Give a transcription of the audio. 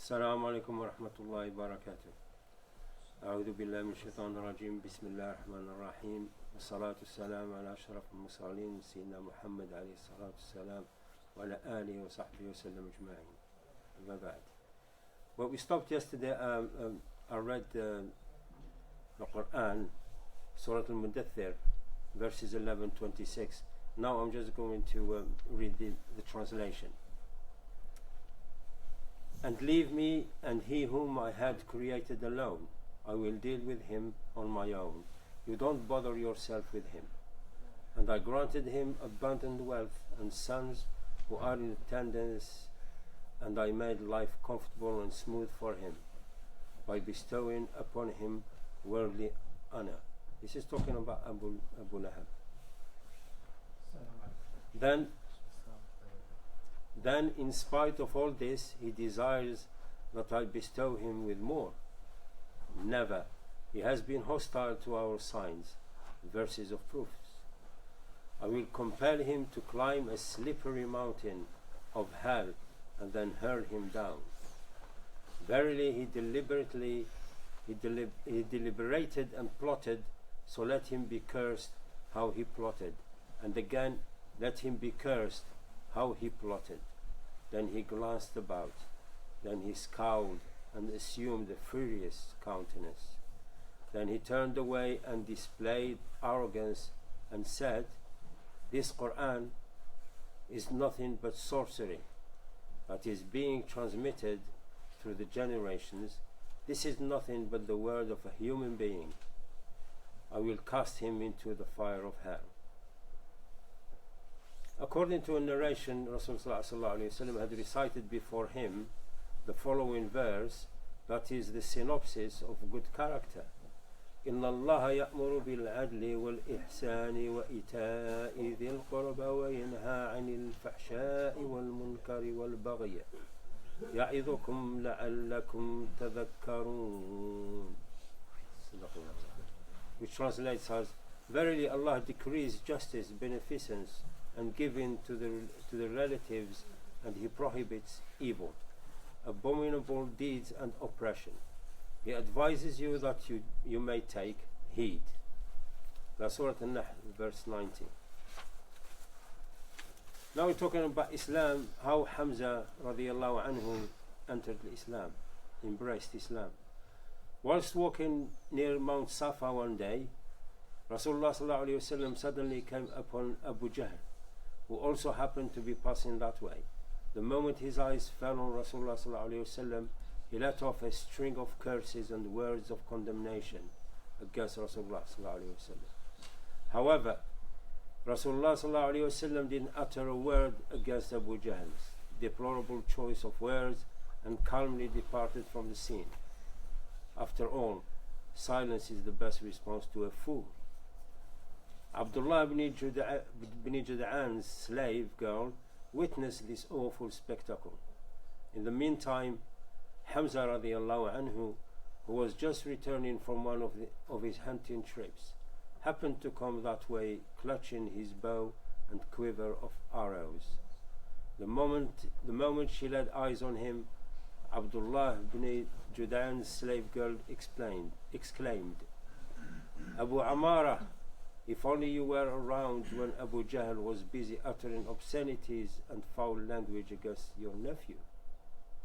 السلام عليكم ورحمة الله وبركاته. أعوذ بالله من الشيطان الرجيم. بسم الله الرحمن الرحيم. والصلاة والسلام على أشرف المرسلين سيدنا محمد عليه الصلاة والسلام وعلى آله وصحبه وسلم أجمعين. أما بعد. Well, we stopped yesterday. I read the Quran, Seeratul Mustafa, verses 11-26. Now I'm just going to read the translation. And leave me and he whom I had created alone. I will deal with him on my own. You don't bother yourself with him. And I granted him abundant wealth and sons who are in attendance, and I made life comfortable and smooth for him by bestowing upon him worldly honor. This is talking about Abu Lahab. Then, in spite of all this, he desires that I bestow him with more. Never. He has been hostile to our signs, verses of proofs. I will compel him to climb a slippery mountain of hell and then hurl him down. Verily, he deliberated and plotted, so let him be cursed how he plotted. And again, let him be cursed how he plotted. Then he glanced about. Then he scowled and assumed a furious countenance. Then he turned away and displayed arrogance and said, This Quran is nothing but sorcery that is being transmitted through the generations. This is nothing but the word of a human being. I will cast him into the fire of hell. According to a narration, Rasulullah had recited before him the following verse, that is the synopsis of good character. إن الله يأمر بالعدل والإحسان وإيتاء ذي القربى وينهى عن الفحشاء والمنكر والبغي يعظكم لعلكم تذكرون. Which translates as, Verily Allah decrees justice, beneficence, and giving to the relatives, and he prohibits evil, abominable deeds and oppression. He advises you that you may take heed. That's Surah An-Nahl, verse 90. Now we're talking about Islam, how Hamza radiallahu anhu entered Islam, embraced Islam. Whilst walking near Mount Safa one day, Rasulullah sallallahu alayhi wasallam suddenly came upon Abu Jahl, who also happened to be passing that way. The moment his eyes fell on Rasulullah sallallahu alayhi wasallam, he let off a string of curses and words of condemnation against Rasulullah sallallahu alayhi wasallam. However, Rasulullah sallallahu alayhi wasallam didn't utter a word against Abu Jahl's deplorable choice of words and calmly departed from the scene. After all, silence is the best response to a fool. Abdullah ibn Jud'an's slave girl witnessed this awful spectacle. In the meantime, Hamza radiallahu anhu, who was just returning from one of his hunting trips, happened to come that way, clutching his bow and quiver of arrows. The moment she laid eyes on him, Abdullah ibn Jud'an's slave girl exclaimed, Abu Amara, if only you were around when Abu Jahl was busy uttering obscenities and foul language against your nephew.